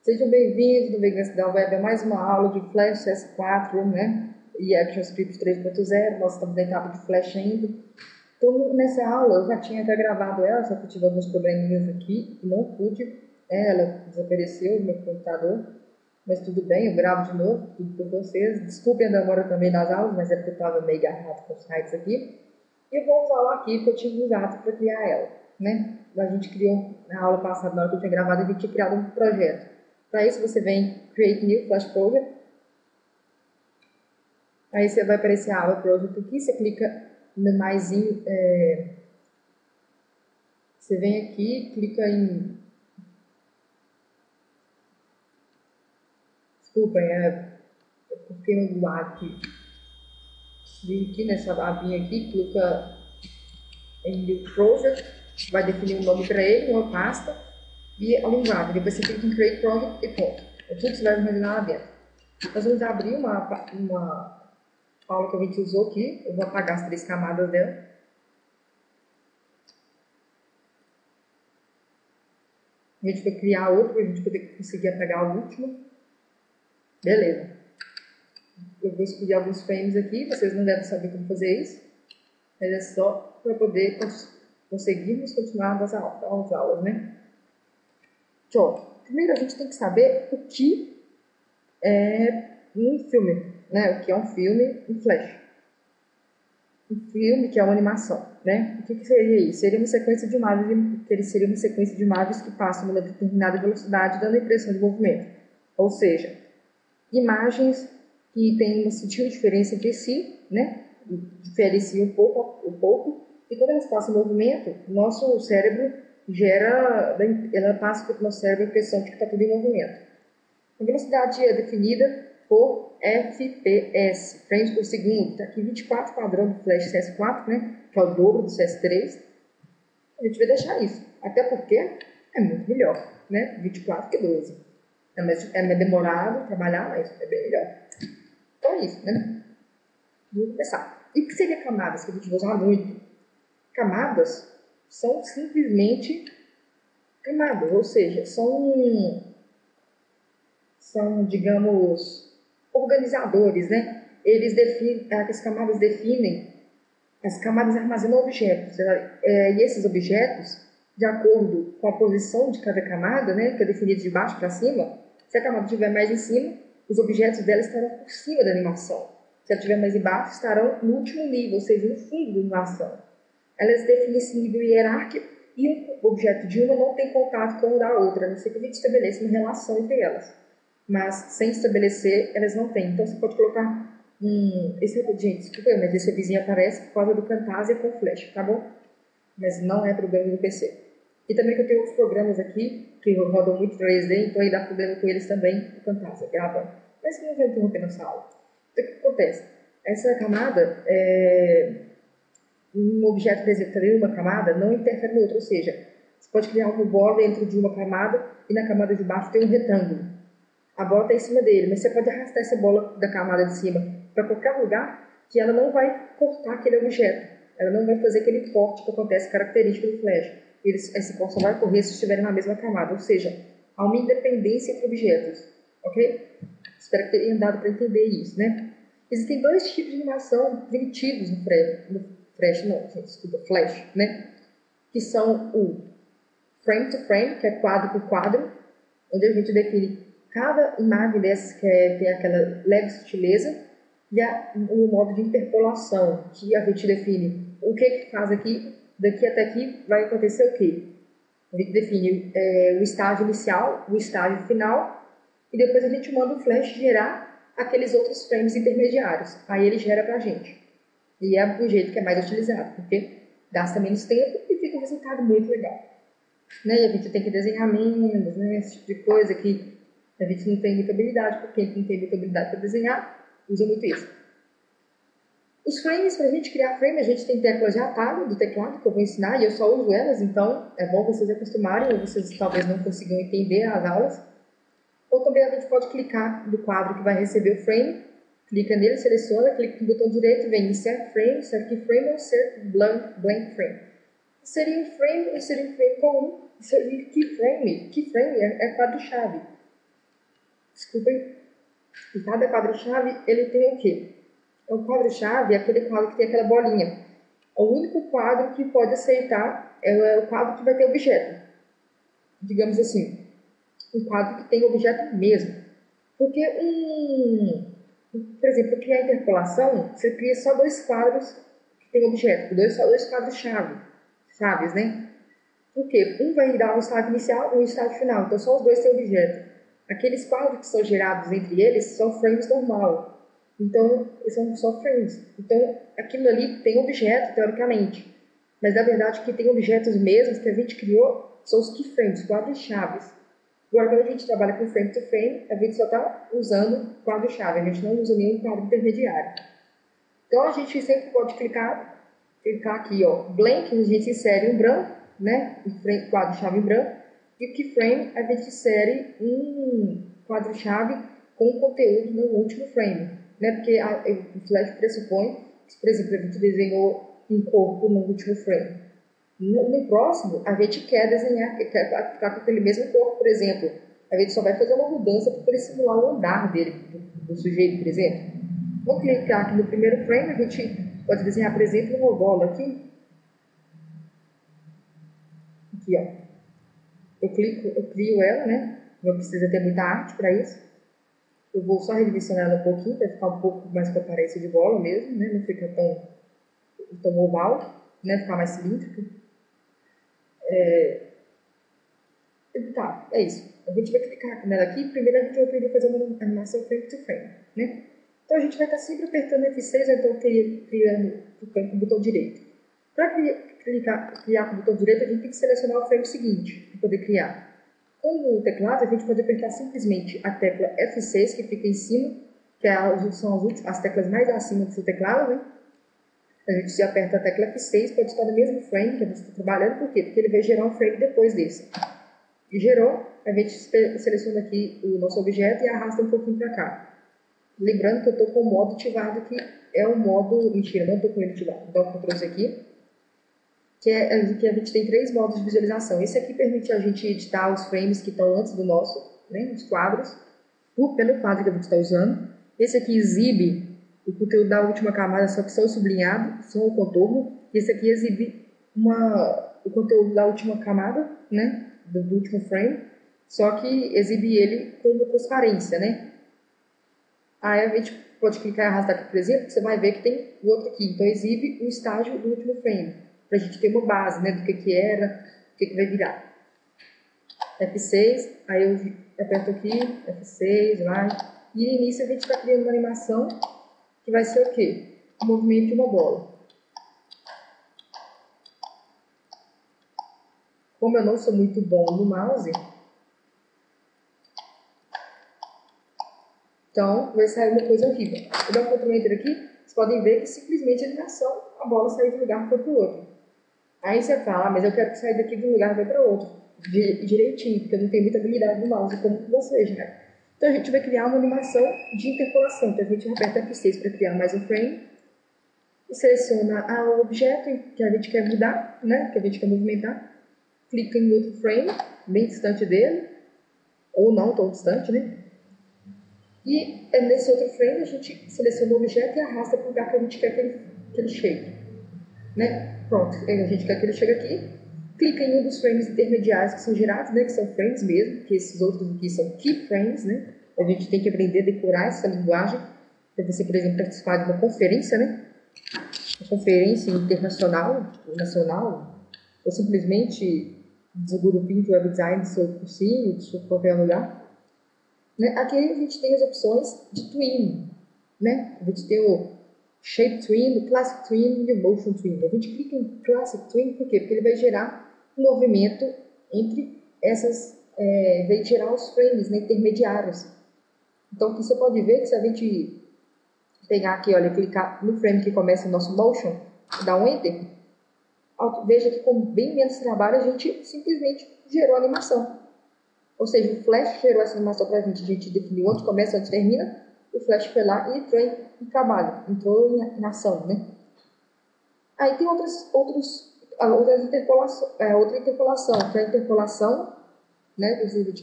Sejam bem-vindos no Vegança da Web a mais uma aula de Flash CS4, né? E ActionScript 3.0. Nós estamos na etapa de Flash ainda. Então, nessa aula, eu já tinha até gravado ela, só que eu tive alguns probleminhas aqui e não pude. Ela desapareceu do meu computador, mas tudo bem, eu gravo de novo, tudo por vocês. Desculpem a demora também nas aulas, mas é porque eu estava meio agarrado com os sites aqui. E eu vou usar ela aqui, que eu tinha usado para criar ela, né? A gente criou, na aula passada, na hora que eu tinha gravado, a gente tinha criado um projeto. Para isso, você vem Create New Flash Project. Aí você vai aparecer a aba Project aqui, você clica no maisinho, você vem aqui, clica em... Desculpem, porque eu aqui. Vem aqui nessa abinha aqui, clica em New Project, vai definir um nome para ele, uma pasta e a linguagem. Depois você clica em Create Project e pronto. É tudo que você vai imaginar lá dentro. Nós vamos abrir uma aula que a gente usou aqui. Eu vou apagar as 3 camadas dela. A gente vai criar outra para a gente poder conseguir apagar a última. Beleza. Eu vou escolher alguns frames aqui. Vocês não devem saber como fazer isso. Mas é só para poder conseguirmos continuar as aulas, né? Então, primeiro a gente tem que saber o que é um filme, né? O que é um filme em Flash. Um filme que é uma animação, né? O que seria isso? Seria uma sequência de imagens, que passam numa determinada velocidade, dando a impressão de movimento. Ou seja, imagens que têm uma sutil diferença entre si, né? Diferenciam um pouco, e quando elas passam em movimento, nosso cérebro passa para o nosso cérebro a impressão de que está tudo em movimento. A velocidade é definida por FPS, frames por segundo. Está aqui 24 padrão do Flash CS4, né? Que é o dobro do CS3. A gente vai deixar isso, até porque é muito melhor, né? 24 que 12. É mais demorado trabalhar, mas é bem melhor. Então é isso, né? Vamos começar. E o que seria camadas, que a gente vai usar muito? Camadas são simplesmente camadas, ou seja, são, digamos, organizadores, né? As camadas armazenam objetos, e esses objetos, de acordo com a posição de cada camada, né, que é definida de baixo para cima, se a camada estiver mais em cima, os objetos dela estarão por cima da animação. Se ela estiver mais embaixo, estarão no último nível, ou seja, no fundo da animação. Elas definem esse nível hierárquico e o objeto de uma não tem contato com o da outra, a não ser que a gente estabeleça uma relação entre elas. Mas, sem estabelecer, elas não têm. Então, você pode colocar gente, desculpa, mas esse vizinho aparece por causa do Camtasia com Flash, tá bom? Mas não é problema do PC. E também que eu tenho outros programas aqui que rodam muito 3D, então aí dá problema com eles também, o Camtasia, gravando. Mas que não vai interromper nossa aula. Então, o que acontece? Essa camada, um objeto apresentado em uma camada não interfere no outro, ou seja, você pode criar uma bola dentro de uma camada e na camada de baixo tem um retângulo. A bola está em cima dele, mas você pode arrastar essa bola da camada de cima para qualquer lugar que ela não vai cortar aquele objeto. Ela não vai fazer aquele corte que acontece característico do Flash. Esse corte só vai ocorrer se estiverem na mesma camada, ou seja, há uma independência entre objetos. Ok? Espero que tenham dado para entender isso, né? Existem 2 tipos de animação primitivos no Flash, né? Que são o frame to frame, que é quadro por quadro, onde a gente define cada imagem dessas que tem aquela leve sutileza, e o modo de interpolação, que a gente define o que faz aqui, daqui até aqui vai acontecer o quê? A gente define o estágio inicial, o estágio final, e depois a gente manda o Flash gerar aqueles outros frames intermediários. Aí ele gera pra gente. E é o jeito que é mais utilizado, porque gasta menos tempo e fica um resultado muito legal. Né? E a gente tem que desenhar menos, né? Esse tipo de coisa que a gente não tem muita habilidade, porque quem não tem muita habilidade para desenhar, usa muito isso. Os frames, para a gente criar frame, a gente tem teclas de atalho do teclado, que eu vou ensinar, e eu só uso elas, então é bom vocês acostumarem, ou vocês talvez não consigam entender as aulas. Ou também a gente pode clicar no quadro que vai receber o frame, clica nele, seleciona, clica no botão direito, vem Insert Frame, Insert Keyframe ou Insert Blank Frame. Seria um frame ou seria um frame comum? Seria keyframe. Keyframe é quadro-chave. desculpem, e cada quadro-chave, ele tem o quê? O quadro-chave é aquele quadro que tem aquela bolinha. O único quadro que pode aceitar é o quadro que vai ter objeto. Digamos assim, um quadro que tem objeto mesmo. Porque por exemplo, criar interpolação, você cria só dois quadros que tem objeto, só dois quadros-chave, chaves, né? Porque um vai dar um estágio inicial e um estágio final, então só os dois têm objeto. Aqueles quadros que são gerados entre eles são frames normal. Então, são só frames. Então, aquilo ali tem objeto, teoricamente. Mas, na verdade, o que tem objetos mesmos que a gente criou são os keyframes, quadros-chaves. Agora, quando a gente trabalha com frame to frame, a gente só está usando quadro-chave, a gente não usa nenhum quadro intermediário. Então, a gente sempre pode clicar aqui, ó, blank, a gente insere um branco, né, um quadro-chave em branco, e keyframe a gente insere um quadro-chave com conteúdo no último frame, né, porque o Flash pressupõe que, por exemplo, a gente desenhou um corpo no último frame. No próximo, a gente quer desenhar, quer ficar com aquele mesmo corpo, por exemplo. A gente só vai fazer uma mudança para ele simular o andar dele, do sujeito, por exemplo. Vou clicar aqui no primeiro frame, a gente pode desenhar, por exemplo, uma bola aqui. Aqui, ó. Eu crio ela, né? Não precisa ter muita arte para isso. Eu vou só redimensionar ela um pouquinho, para ficar um pouco mais com a aparência de bola mesmo, né? Não fica tão oval, né? Ficar mais cilíndrico. Tá, é isso. A gente vai clicar nela aqui. Primeiro a gente vai aprender a fazer uma animação frame to frame, né? Então a gente vai estar sempre apertando F6, então criando com o botão direito. Para criar com o botão direito, a gente tem que selecionar o frame seguinte para poder criar. Com o teclado, a gente pode apertar simplesmente a tecla F6, que fica em cima, que são as teclas mais acima do seu teclado, né? A gente se aperta a tecla F6, pode estar no mesmo frame que a gente está trabalhando, por quê? Porque ele vai gerar um frame depois desse. E gerou, a gente seleciona aqui o nosso objeto e arrasta um pouquinho para cá. Lembrando que eu estou com o modo ativado, que é o modo... Mentira, não estou com ele ativado. Então, eu trouxe aqui, que a gente tem 3 modos de visualização. Esse aqui permite a gente editar os frames que estão antes do nosso, né, os quadros, pelo quadro que a gente está usando. Esse aqui exibe o conteúdo da última camada, só que só o sublinhado, só o contorno. Esse aqui exibe o conteúdo da última camada, né, do último frame, só que exibe ele com uma transparência, né? Aí a gente pode clicar e arrastar aqui, por exemplo, que você vai ver que tem o outro aqui. Então, exibe o estágio do último frame, para a gente ter uma base, né, do que era, o que vai virar. F6, aí eu aperto aqui, F6, vai. E no início a gente está criando uma animação que vai ser o quê? O movimento de uma bola. Como eu não sou muito bom no mouse, então vai sair uma coisa horrível. Eu dou um Ctrl Enter aqui, vocês podem ver que simplesmente a animação, a bola saiu de um lugar e foi para o outro. Aí você fala, mas eu quero que saia daqui de um lugar e vai para outro. Direitinho, porque eu não tenho muita habilidade no mouse como vocês, né? Então a gente vai criar uma animação de interpolação. Então a gente aperta F6 para criar mais um frame. E seleciona o objeto que a gente quer mudar, né? Que a gente quer movimentar. Clica em outro frame, bem distante dele. Ou não tão distante, né? E nesse outro frame a gente seleciona o objeto e arrasta para o lugar que a gente quer que ele chegue. Né? Pronto, a gente quer que ele chegue aqui. Clica em um dos frames intermediários que são gerados, né? Que são frames mesmo, que esses outros aqui são keyframes, né? A gente tem que aprender a decorar essa linguagem para você, por exemplo, participar de uma conferência, né? Uma conferência internacional, ou nacional, ou simplesmente do grupinho de web design do seu cursinho, de qualquer lugar. Né? Aqui a gente tem as opções de twin, né? A gente tem o Shape Twin, o Classic Twin e o Motion Twin. A gente clica em Classic Twin, por quê? Porque ele vai gerar um movimento entre essas, vai gerar os frames, né, intermediários. Então, aqui você pode ver que se a gente pegar aqui, olha, clicar no frame que começa o nosso Motion, dar um Enter, veja que com bem menos trabalho a gente simplesmente gerou a animação. Ou seja, o Flash gerou essa animação para a gente definiu onde começa, onde termina, o Flash foi lá e entrou em trabalho, entrou em ação, né? Aí tem outra interpolação, que é a interpolação, né,